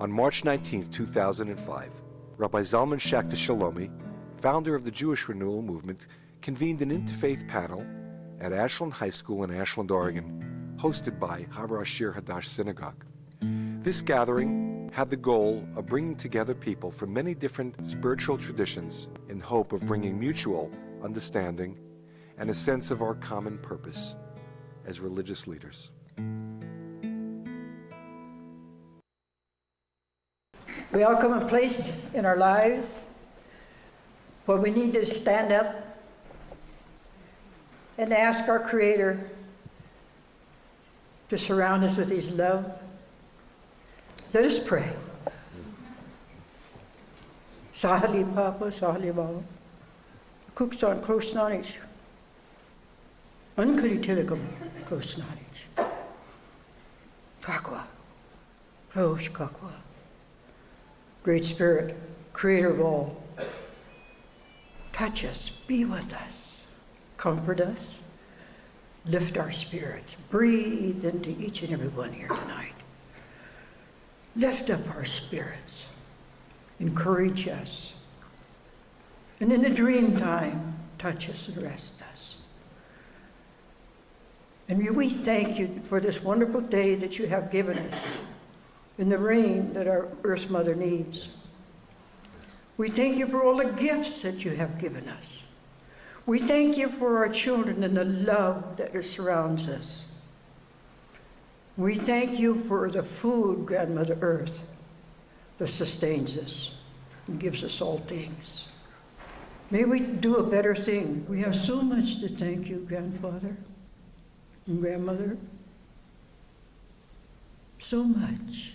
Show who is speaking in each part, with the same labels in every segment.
Speaker 1: On March 19, 2005, Rabbi Zalman Schachter Shalomi, founder of the Jewish Renewal Movement, convened an interfaith panel at Ashland High School in Ashland, Oregon, hosted by Har Ashir Hadash Synagogue. This gathering had the goal of bringing together people from many different spiritual traditions in hope of bringing mutual understanding and a sense of our common purpose as religious leaders.
Speaker 2: We all come a place in our lives where we need to stand up and ask our Creator to surround us with His love. Let us pray. Sahali Papa, Sahali Baba, Kuksan Krosnanich, Unkuri Telecom Krosnanich, Kakwa, Rosh Kakwa. Great Spirit, Creator of all, touch us, be with us, comfort us, lift our spirits, breathe into each and every one here tonight. Lift up our spirits, encourage us, and in the dream time, touch us and rest us. And we thank you for this wonderful day that you have given us, in the rain that our Earth Mother needs. We thank you for all the gifts that you have given us. We thank you for our children and the love that surrounds us. We thank you for the food, Grandmother Earth, that sustains us and gives us all things. May we do a better thing. We have so much to thank you, Grandfather and Grandmother. So much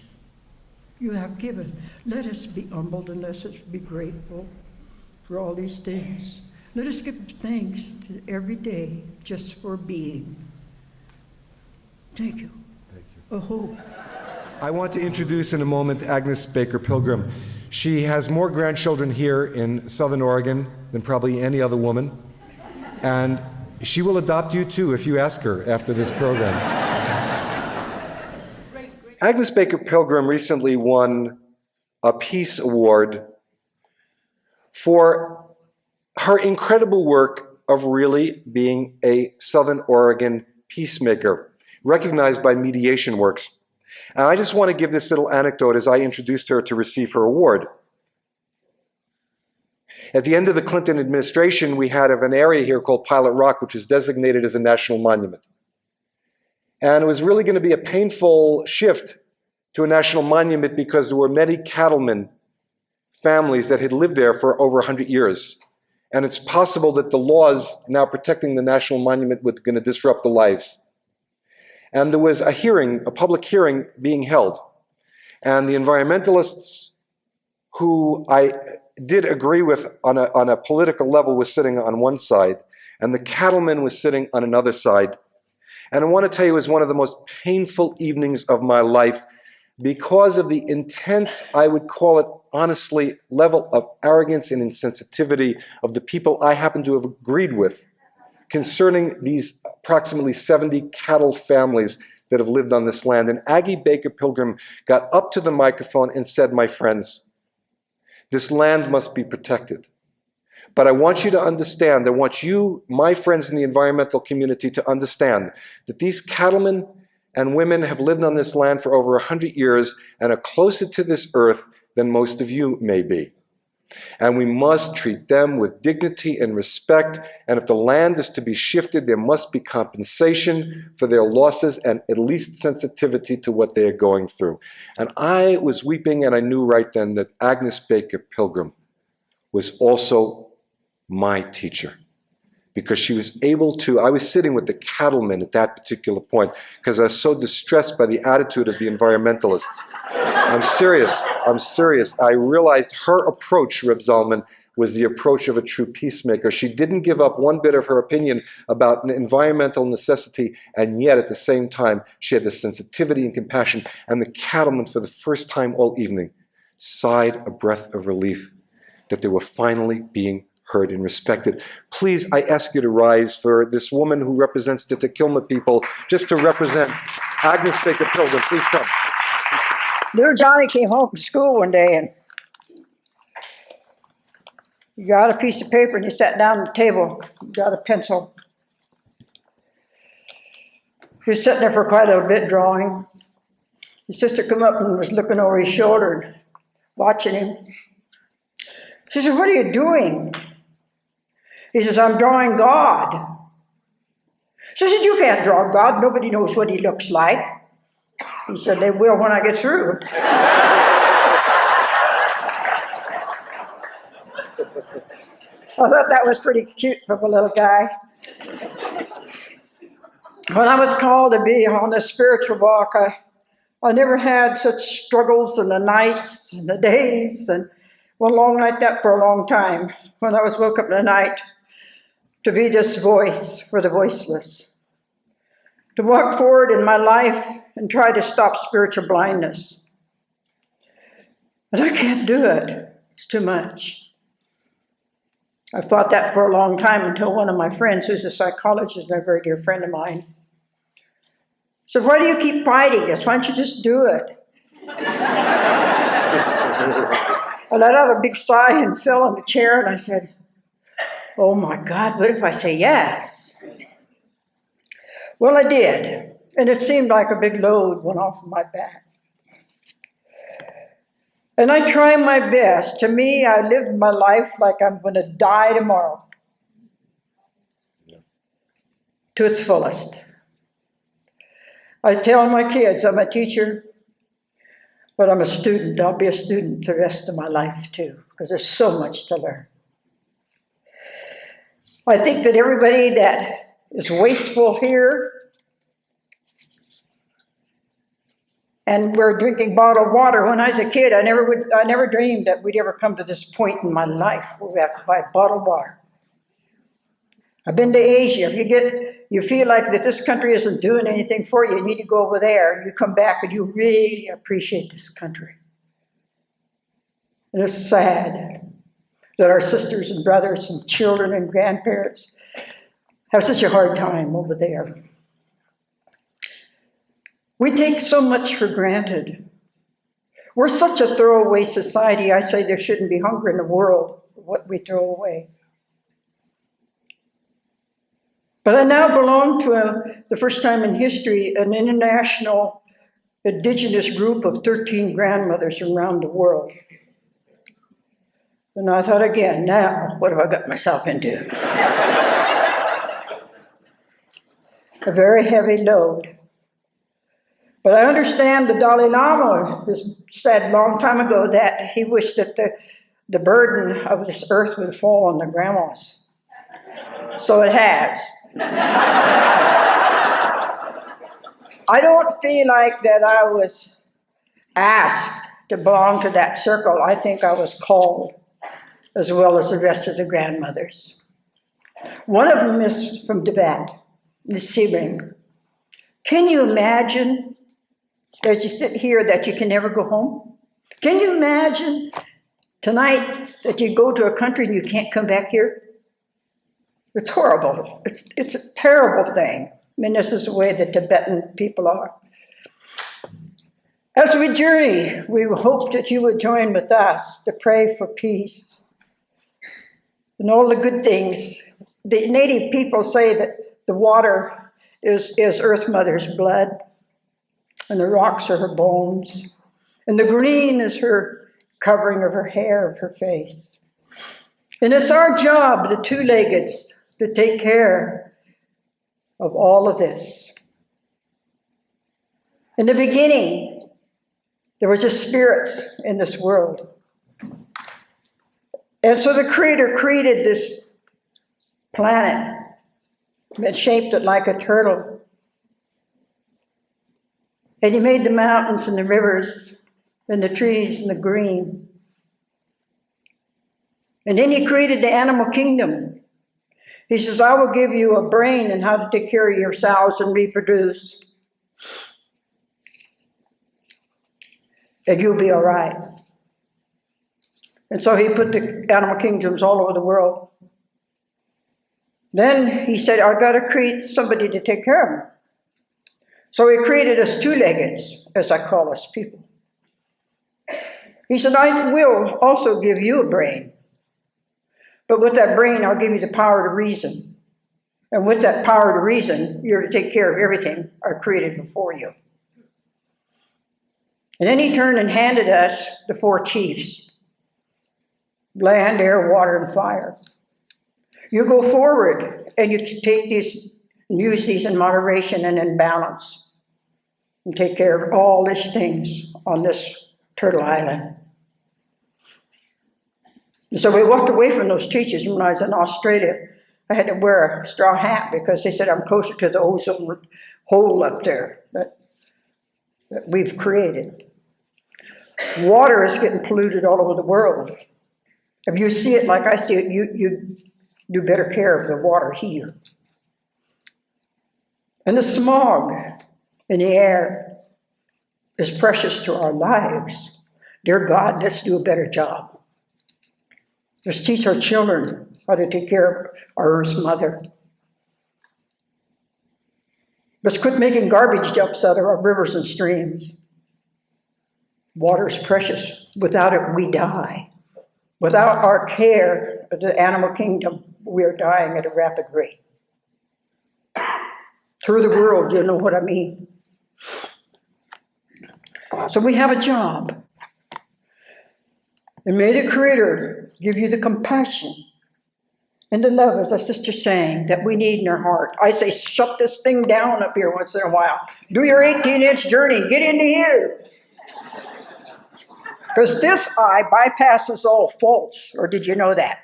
Speaker 2: you have given. Let us be humbled and let us be grateful for all these things. Let us give thanks to every day just for being. Thank you.
Speaker 1: Thank you.
Speaker 2: A hope.
Speaker 1: I want to introduce in a moment Agnes Baker Pilgrim. She has more grandchildren here in Southern Oregon than probably any other woman. And she will adopt you too if you ask her after this program. Agnes Baker Pilgrim recently won a Peace Award for her incredible work of really being a Southern Oregon peacemaker, recognized by Mediation Works. And I just want to give this little anecdote as I introduced her to receive her award. At the end of the Clinton administration, we had an area here called Pilot Rock, which was designated as a national monument. And it was really going to be a painful shift to a national monument because there were many cattlemen families that had lived there for over 100 years. And it's possible that the laws now protecting the national monument were going to disrupt the lives. And there was a hearing, a public hearing being held. And the environmentalists who I did agree with on a political level was sitting on one side, and the cattlemen was sitting on another side. And I want to tell you, it was one of the most painful evenings of my life because of the intense, I would call it honestly, level of arrogance and insensitivity of the people I happen to have agreed with concerning these approximately 70 cattle families that have lived on this land. And Aggie Baker Pilgrim got up to the microphone and said, "My friends, this land must be protected. But I want you to understand, I want you, my friends in the environmental community, to understand that these cattlemen and women have lived on this land for over 100 years and are closer to this earth than most of you may be. And we must treat them with dignity and respect, and if the land is to be shifted, there must be compensation for their losses and at least sensitivity to what they are going through." And I was weeping, and I knew right then that Agnes Baker Pilgrim was also my teacher, because she was able to, I was sitting with the cattlemen at that particular point because I was so distressed by the attitude of the environmentalists. I'm serious. I realized her approach, Reb Zalman, was the approach of a true peacemaker. She didn't give up one bit of her opinion about an environmental necessity, and yet at the same time, she had the sensitivity and compassion. And the cattlemen, for the first time all evening, sighed a breath of relief that they were finally being heard and respected. Please, I ask you to rise for this woman who represents the Tequilma people, just to represent Agnes Baker Pilgrim. Please come.
Speaker 2: Little Johnny came home from school one day and he got a piece of paper and he sat down at the table, got a pencil. He was sitting there for quite a little bit drawing. His sister come up and was looking over his shoulder and watching him. She said, "What are you doing?" He says, "I'm drawing God." She said, "You can't draw God. Nobody knows what he looks like." He said, "They will when I get through." I thought that was pretty cute from a little guy. When I was called to be on the spiritual walk, I never had such struggles in the nights and the days, and one long like that for a long time, when I was woke up in the night to be this voice for the voiceless, to walk forward in my life and try to stop spiritual blindness. But I can't do it. It's too much. I fought that for a long time until one of my friends, who's a psychologist and a very dear friend of mine, said, "Why do you keep fighting this? Why don't you just do it?" I let out a big sigh and fell on the chair and I said, "Oh my God, what if I say yes?" Well, I did, and it seemed like a big load went off of my back. And I try my best. To me, I live my life like I'm going to die tomorrow, to its fullest. I tell my kids I'm a teacher, but I'm a student. I'll be a student the rest of my life too, because there's so much to learn. I think that everybody that is wasteful here, and we're drinking bottled water. When I was a kid, I never dreamed that we'd ever come to this point in my life where we have to buy bottled water. I've been to Asia. If you feel like that this country isn't doing anything for you, you need to go over there, and you come back and you really appreciate this country. And it's sad that our sisters and brothers and children and grandparents have such a hard time over there. We take so much for granted. We're such a throwaway society. I say there shouldn't be hunger in the world for what we throw away. But I now belong to, the first time in history, an international indigenous group of 13 grandmothers around the world. And I thought again, now, what have I got myself into? A very heavy load. But I understand the Dalai Lama has said a long time ago that he wished that the burden of this earth would fall on the grandmas. So it has. I don't feel like that I was asked to belong to that circle. I think I was called, as well as the rest of the grandmothers. One of them is from Tibet, Miss Sebring. Can you imagine that you sit here that you can never go home? Can you imagine tonight that you go to a country and you can't come back here? It's horrible. It's a terrible thing. I mean, this is the way the Tibetan people are. As we journey, we hope that you would join with us to pray for peace and all the good things. The native people say that the water is Earth Mother's blood, and the rocks are her bones, and the green is her covering of her hair, of her face. And it's our job, the two-leggeds, to take care of all of this. In the beginning, there were just spirits in this world. And so the Creator created this planet and shaped it like a turtle. And he made the mountains and the rivers and the trees and the green. And then he created the animal kingdom. He says, I will give you a brain and how to take care of yourselves and reproduce. And you'll be all right. And so he put the animal kingdoms all over the world. Then he said, I've got to create somebody to take care of them. So he created us two-leggeds, as I call us people. He said, I will also give you a brain. But with that brain, I'll give you the power to reason. And with that power to reason, you're to take care of everything I created before you. And then he turned and handed us the 4 chiefs: land, air, water, and fire. You go forward and you take these and use these in moderation and in balance and take care of all these things on this turtle island. And so we walked away from those teachers. When I was in Australia, I had to wear a straw hat because they said I'm closer to the ozone hole up there that we've created. Water is getting polluted all over the world. If you see it like I see it, you do better care of the water here. And the smog in the air is precious to our lives. Dear God, let's do a better job. Let's teach our children how to take care of our Earth Mother. Let's quit making garbage dumps out of our rivers and streams. Water is precious. Without it, we die. Without our care of the animal kingdom, we are dying at a rapid rate. Through the world, you know what I mean. So we have a job. And may the Creator give you the compassion and the love, as our sister sang, that we need in our heart. I say, shut this thing down up here once in a while. Do your 18-inch journey. Get into here. Because this eye bypasses all faults. Or did you know that?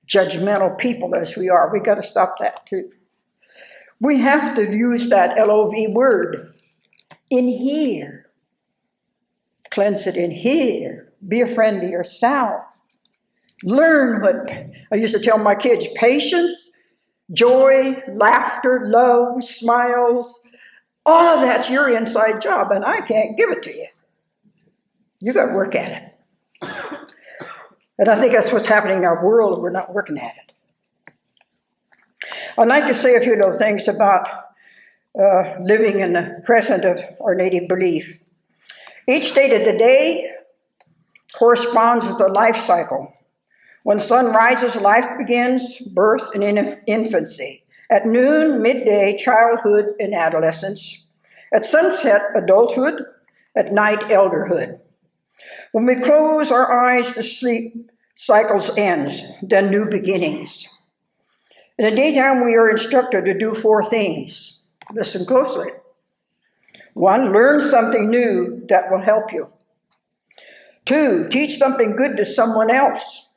Speaker 2: Judgmental people as we are, we got to stop that too. We have to use that LOV word. In here. Cleanse it in here. Be a friend to yourself. Learn what I used to tell my kids: patience, joy, laughter, love, smiles. All of that's your inside job, and I can't give it to you. You got to work at it. And I think that's what's happening in our world. We're not working at it. I'd like to say a few little things about living in the present of our native belief. Each state of the day corresponds with a life cycle. When sun rises, life begins, birth and infancy. At noon, midday, childhood and adolescence. At sunset, adulthood. At night, elderhood. When we close our eyes to sleep, cycles end, then new beginnings. In the daytime, we are instructed to do 4 things. Listen closely. 1, learn something new that will help you. 2, teach something good to someone else.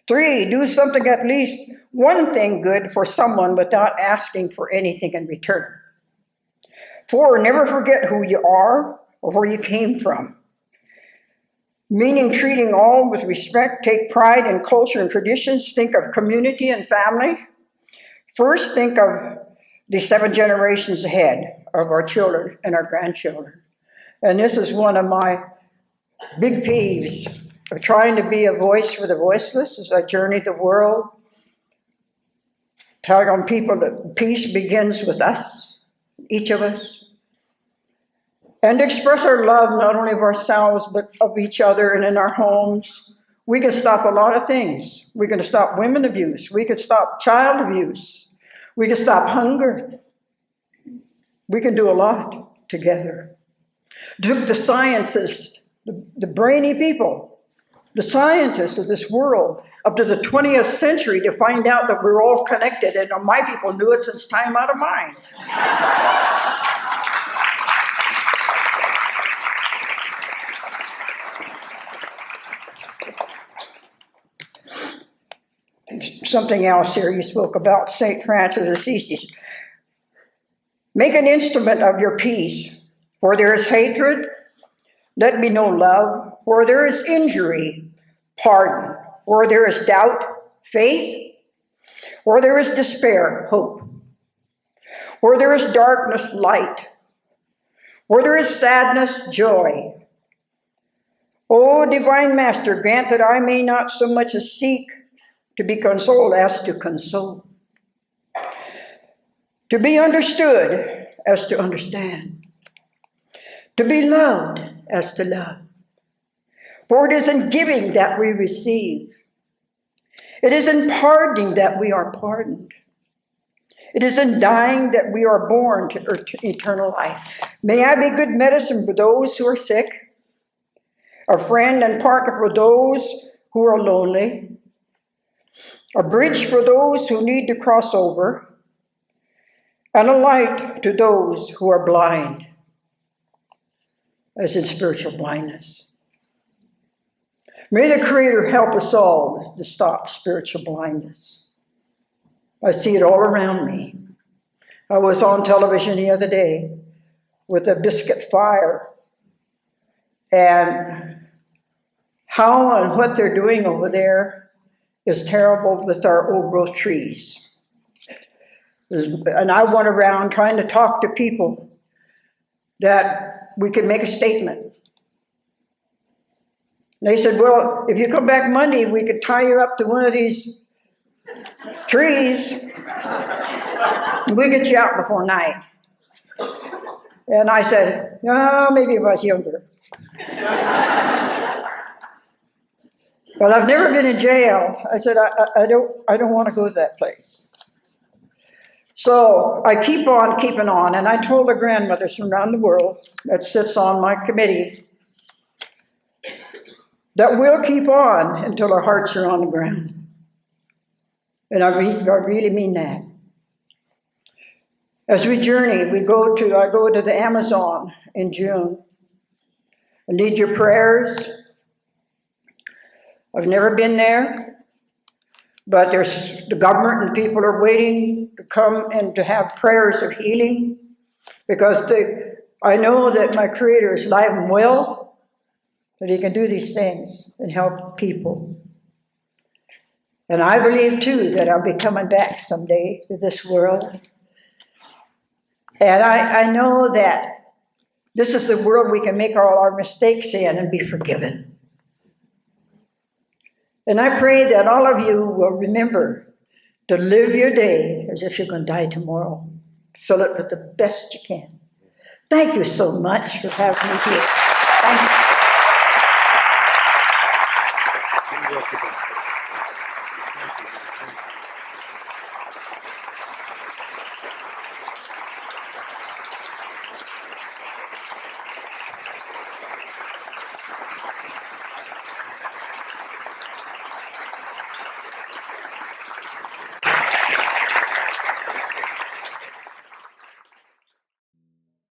Speaker 2: 3, do something, at least one thing good for someone without asking for anything in return. 4, never forget who you are or where you came from. Meaning treating all with respect, take pride in culture and traditions, think of community and family. First, think of the 7 generations ahead of our children and our grandchildren. And this is one of my big peeves of trying to be a voice for the voiceless as I journey the world, telling people that peace begins with us, each of us, and to express our love not only of ourselves but of each other and in our homes. We can stop a lot of things. We can stop women abuse. We can stop child abuse. We can stop hunger. We can do a lot together. Took the scientists, the brainy people, the scientists of this world, up to the 20th century to find out that we're all connected. And my people knew it since time out of mind. Something else here you spoke about, St. Francis of Assisi. Make an instrument of your peace. Where there is hatred, let me know love. Where there is injury, pardon. Where there is doubt, faith. Where there is despair, hope. Where there is darkness, light. Where there is sadness, joy. O divine Master, grant that I may not so much as seek to be consoled as to console. To be understood as to understand. To be loved as to love. For it is in giving that we receive. It is in pardoning that we are pardoned. It is in dying that we are born to eternal life. May I be good medicine for those who are sick, a friend and partner for those who are lonely, a bridge for those who need to cross over, and a light to those who are blind, as in spiritual blindness. May the Creator help us all to stop spiritual blindness. I see it all around me. I was on television the other day with a biscuit fire, and how and what they're doing over there is terrible with our old growth trees. And I went around trying to talk to people that we could make a statement. And they said, well, if you come back Monday, we could tie you up to one of these trees, and we'll get you out before night. And I said, oh, maybe if I was younger. But I've never been in jail. I said, I don't want to go to that place. So I keep on keeping on, and I told the grandmothers from around the world that sits on my committee that we'll keep on until our hearts are on the ground. And I really mean that. As we journey, I go to the Amazon in June. I need your prayers. I've never been there, but the government and people are waiting to come and to have prayers of healing, because I know that my Creator is alive and well, that He can do these things and help people. And I believe, too, that I'll be coming back someday to this world. And I know that this is the world we can make all our mistakes in and be forgiven. And I pray that all of you will remember to live your day as if you're going to die tomorrow. Fill it with the best you can. Thank you so much for having me here. Thank you.